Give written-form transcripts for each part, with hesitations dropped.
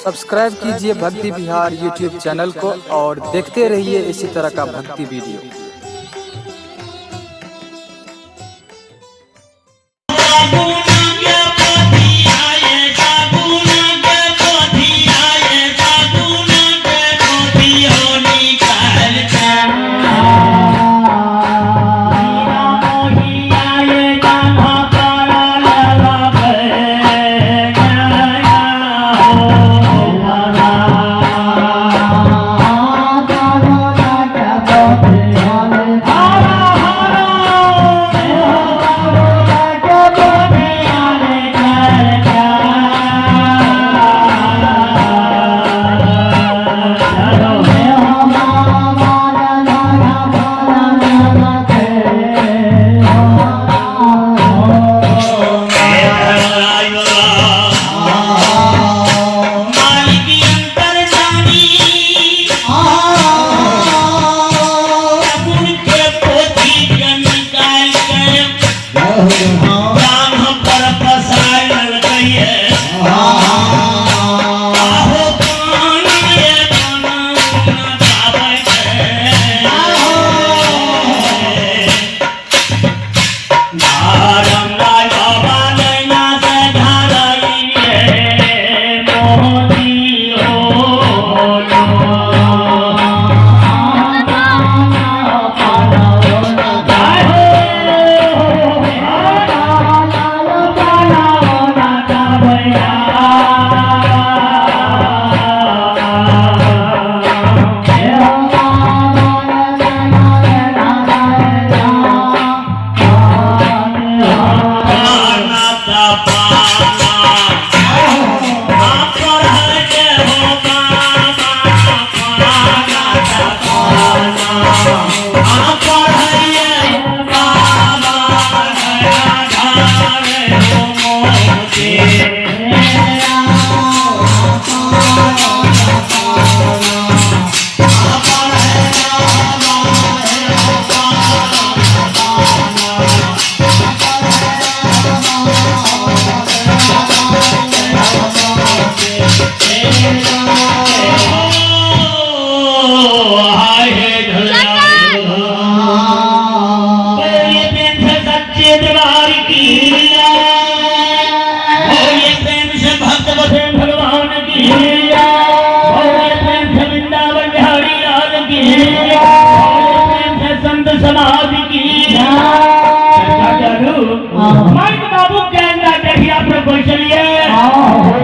Subscribe कीजिए भक्ति विहार YouTube channel को और देखते रहिए इसी तरह का भक्ति वीडियो।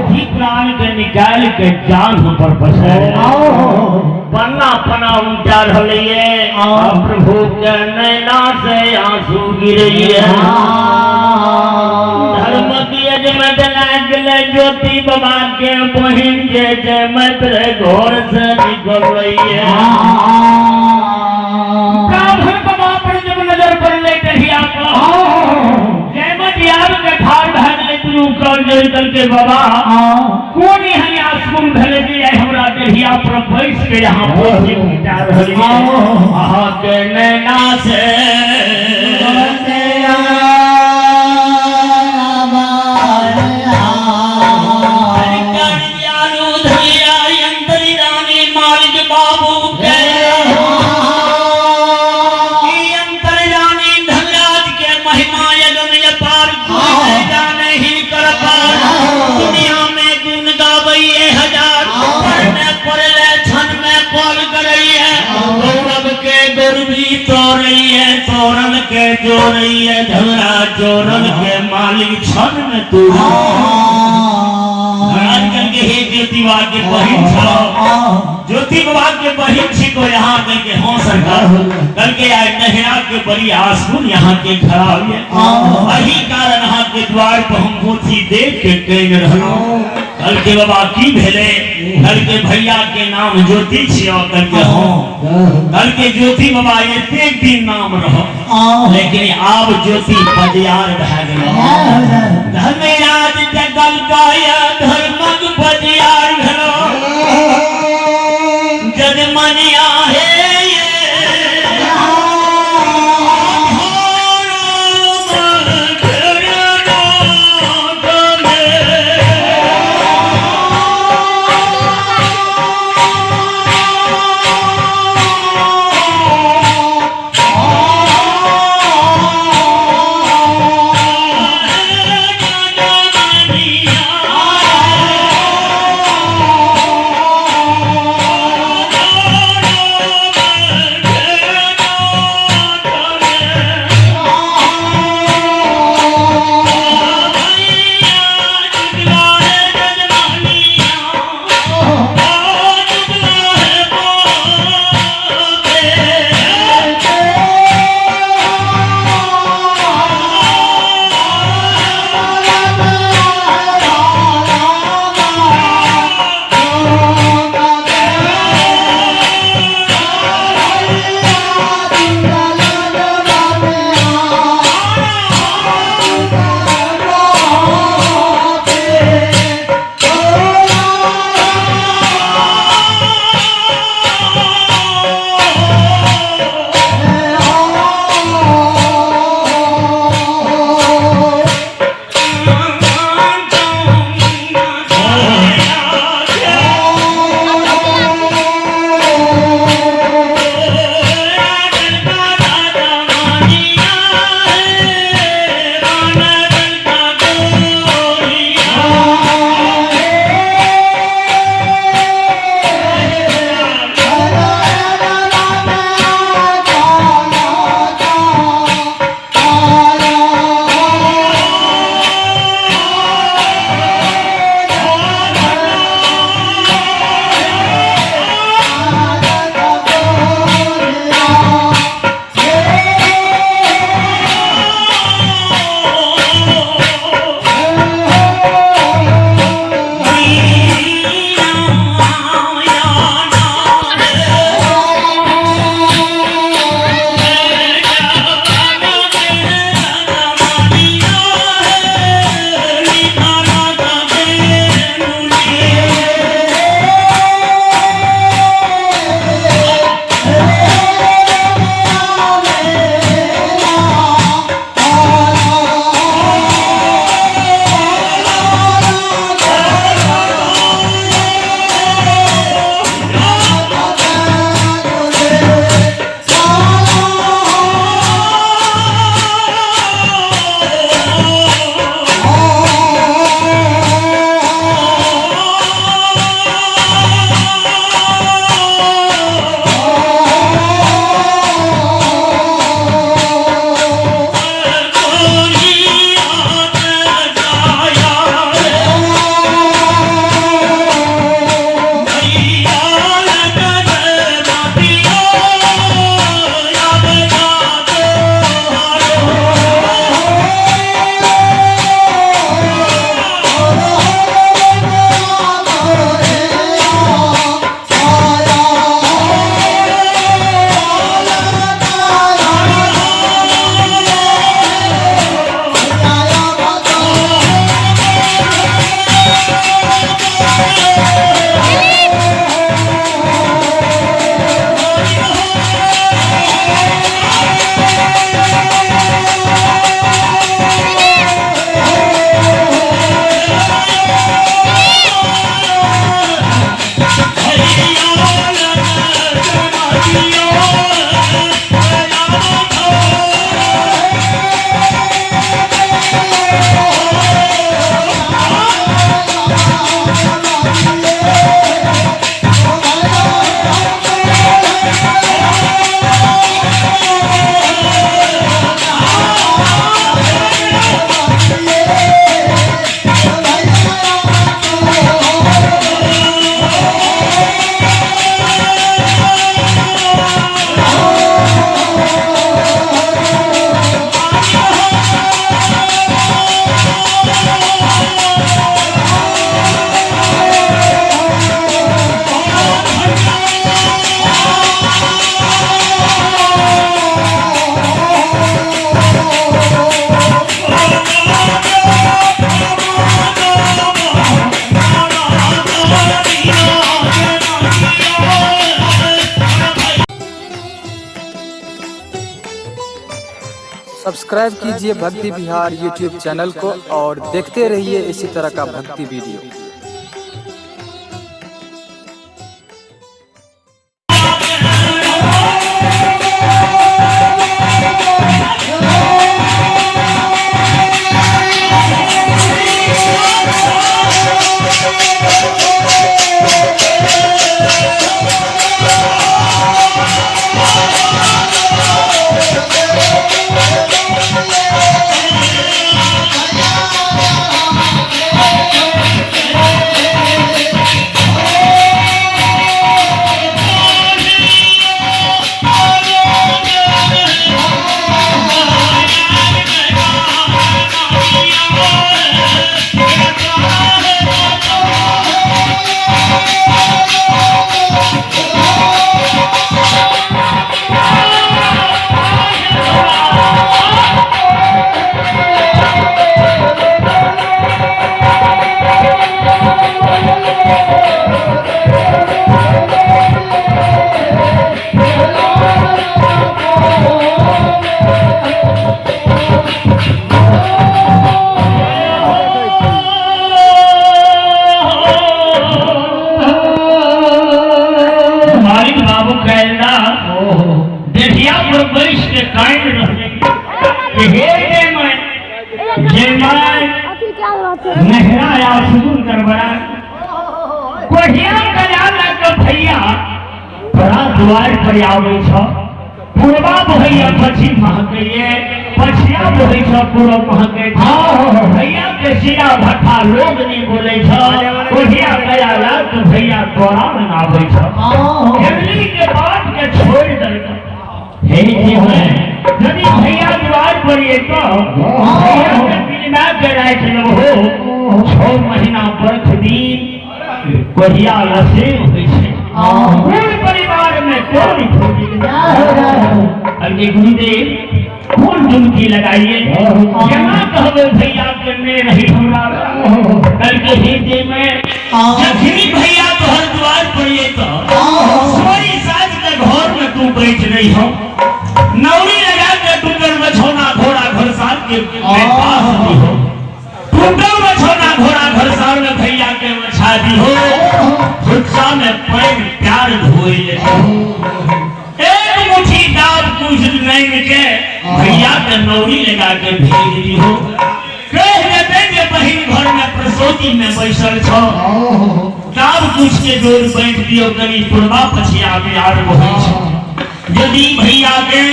निकाल के जान पर बसर बना पना उल्टा ढलिए प्रभु के नैना से आंसू गिरिए धर्म की अजमत लागले ज्योति बाबा के बहिन जे जय मैत्र घोर से निकल रही है। ब्राह्मण बाबा पर जब नजर पड़ले कहिया जय मत यार के ठाड़ भागले तू कर जल के बाबा कौन यहाँ आसमान धले दिए हमरा देहिया पर बैठ के यहाँ पोथी मिटा रहली आहा के नैना से तोरल के जो रही है धरा चोरल के मालिक छन में तू आजकल के हे ज्योति बाबा के बहिन छो ज्योति बाबा के बहिन छी को यहाँ के हाँ सरकार कल के आए नहरा के बड़ी आसमन यहाँ के खड़ा हुए वही कारण यहाँ के द्वार पर हम पोथी देख के कह रहा कल के बाबा की भेले कल के भैया के नाम ज्योति छियो कल के हाँ कल के ज्योति बाबा एक दिन नाम रहो लेकिन आप ज्योति पदियार भए गेलो धर्मराज जगल काया धर्मक पदियार भेलो जग मनिया है सब्सक्राइब कीजिए भक्ति बिहार यूट्यूब चैनल को और देखते रहिए इसी तरह का भक्ति वीडियो। द्वार पर आवे छ पूर्वा भैया पश्चिम महकइए पछिया बोले छ पूर्व महकइ भैया के सिया भट्ठा लोग नहीं बोले छ कोहिया गया लाग भैया तोरा में आवे छ दिल्ली के बात के छोड़ दे हे जी है यदि भैया द्वार पर ये तो भैया के बिना के रात हो 6 महीना बरख दिन कोहिया लसे होई छे पूरे परिवार में कोई अरे गुरुदेव कौन डुमकी लगाइए जहाँ कहवे भैया के में रही हमरा कल के हिंदे में जखनी भैया तोहर द्वार पर ये तो सोई साज के घर में तू बैठ रही हो नौरी लगा के डुंगर में छोना घोड़ा घरसार के पास भी हो डुंगर में छोना घोड़ा घरसार में भैया के शादी हो गुस्सा में पैर प्यार धोए एक मुट्ठी दाल कुछ नहीं के भैया के नौरी लगा के भेज दी हो कह देते के बहिन घर में प्रसूति में बैसल छो दाल कुछ के जोर बैठ दियो कनी पूर्वा पछिया में आर होई छ यदि भैया के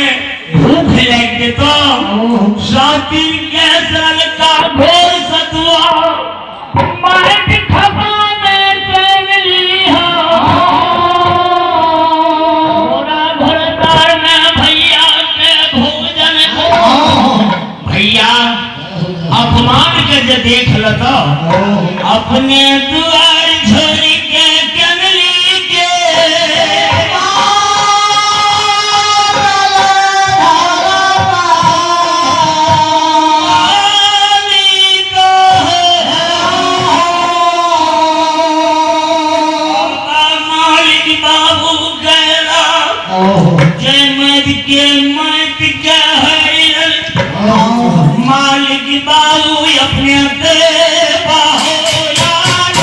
भूख लग के तो शादी के सरल का घोर सतुआ मार खबा अपमान के जे देख ल तो अपने द्वार छोड़ के कनली के मालिक बाबू गैरा जय मद के मत के मालिक बाबू अपने दे बाहो यार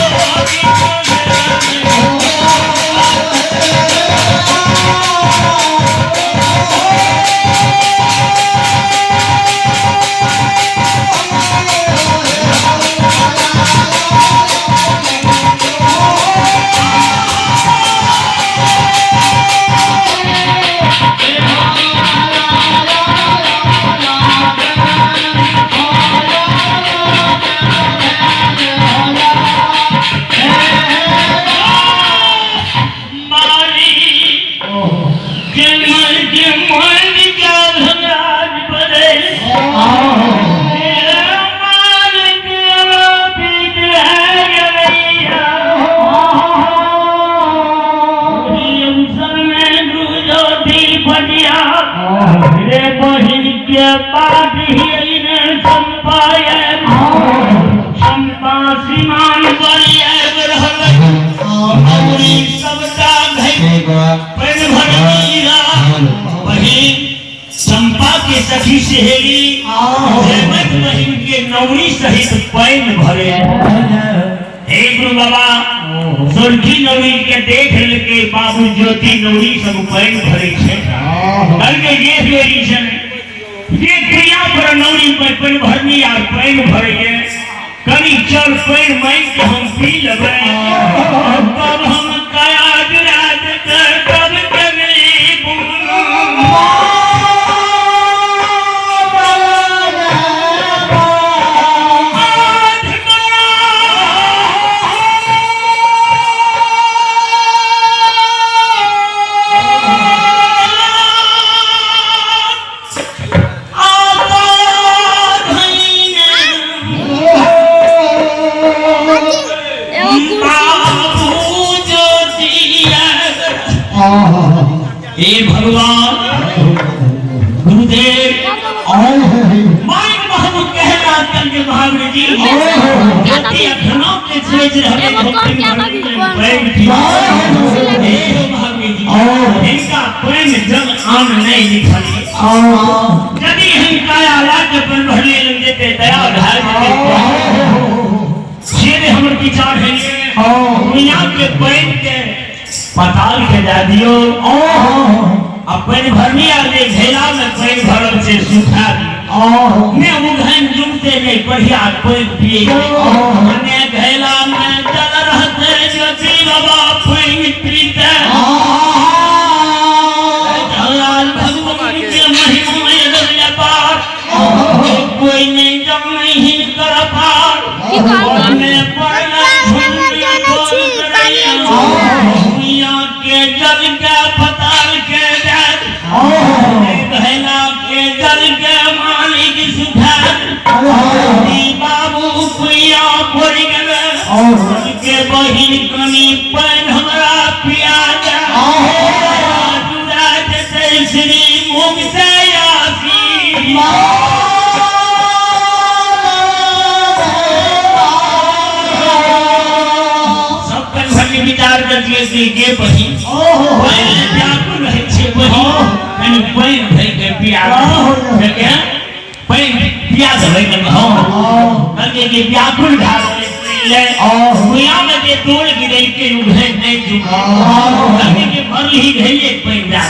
सहेली जयमत बहिन के नौरी सहित पैन भरे। हे गुरु बाबा सुरखी नौरी के देख के बाबू ज्योति नौरी सब पैन भरे छे। करके ये रीजन ये क्रिया पर नौरी में पैन भरनी और पैन भरे करी चल पैन मांग के हम पी लेबे तब हम काया विराज कर तब कभी बोलो हे भगवान गुरुदेव माइक महबूब कहना करके महावीर जी ज्योति अखनों के सोच रहे महावीर जी इनका प्रेम जल आम नहीं निकली यदि हम काया लाज पर भरने लग देते दया ढाल देते सीधे हमर विचार है दुनिया के पैन के पताल के जा दियो अपन भरनी आगे घेला में पैन भरल से सुखा दियो ने उघन जुमते नहीं बढ़िया पैन पिए ने घेला में जल रहते ज्योति बाबा पैन पीते जलाल भगवान के महिमा में दरिया पार कोई नहीं जम नहीं कर पार ने पड़ना के जल के पताल के जल कहना के जल के मालिक सुधार बाबू कुइया पड़ गए के बहिन कनी पैन हमरा पिया जा जुड़ा जैसे श्री मुख से आसी विचार करके के बही पहले व्याकुल रहे छे बही कनी पैन भई के पिया के पैन पिया भई के हो करके के व्याकुल धार ले दुनिया में के तोड़ गिरे के उधर नहीं जुआ करके के भर ही गए पैन जा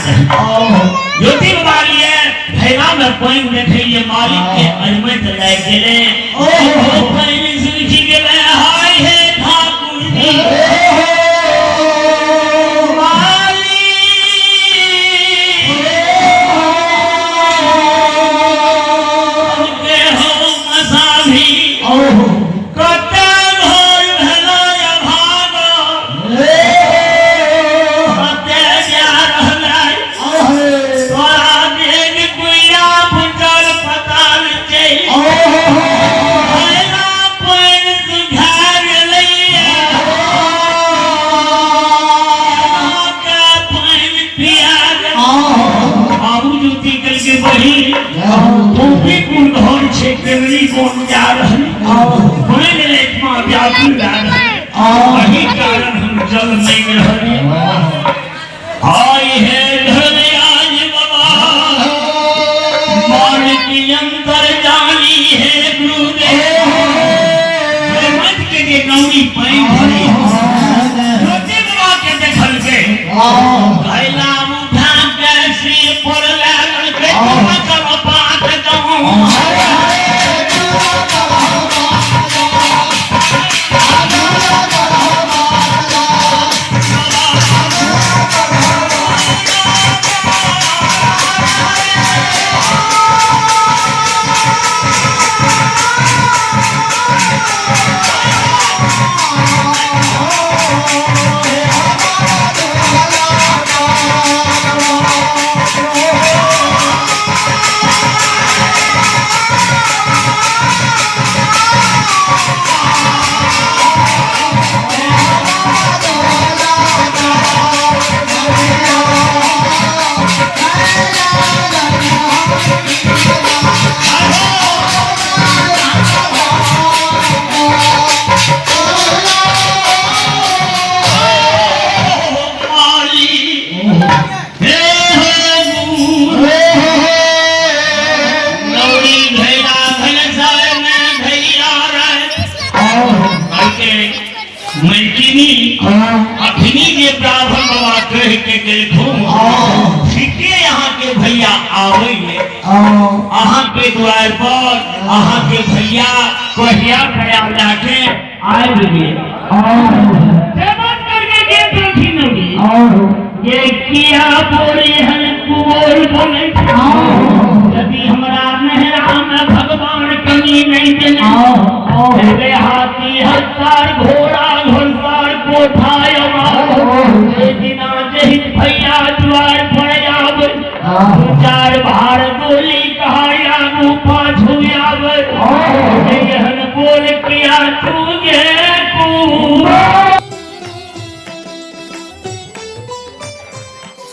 ज्योति वाली है भैरा में पैन देखे ये मालिक के अजमत लाए गेले ओ पैन सूझी गेले हाय हे ठाकुर जी वही कारण हम जल नहीं रहे आए हैं घर आज बाबा मान की अंतर जानी है गुरुदेव मत के नौरी पैन भरी ज्योति बाबा के देखल के कैला उठा के श्री पर लागल के कब बात कहूं मैकिनी अखनी जे ब्राह्मण बाबा कह के गेलखुन ठीके यहाँ के भैया आवे अहाँ के द्वार पर अहाँ के भैया कहिया खयाल जाके आए भी बात करके के प्रखिन होगी ये किया बोले हन कुबोल बोले यदि हमरा मेहरा में भगवान कमी नहीं देना रे हाथी हत्यार घोड़ा घोड़सार कोठायो ये दिना जहि भैया द्वार पर आवे चार बार गोली कहाया गुफा छुयावे यहन बोल किया तुझे तू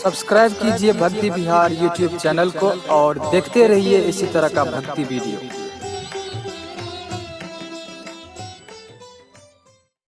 सब्सक्राइब कीजिए भक्ति बिहार यूट्यूब चैनल को और देखते रहिए इसी तरह का भक्ति वीडियो।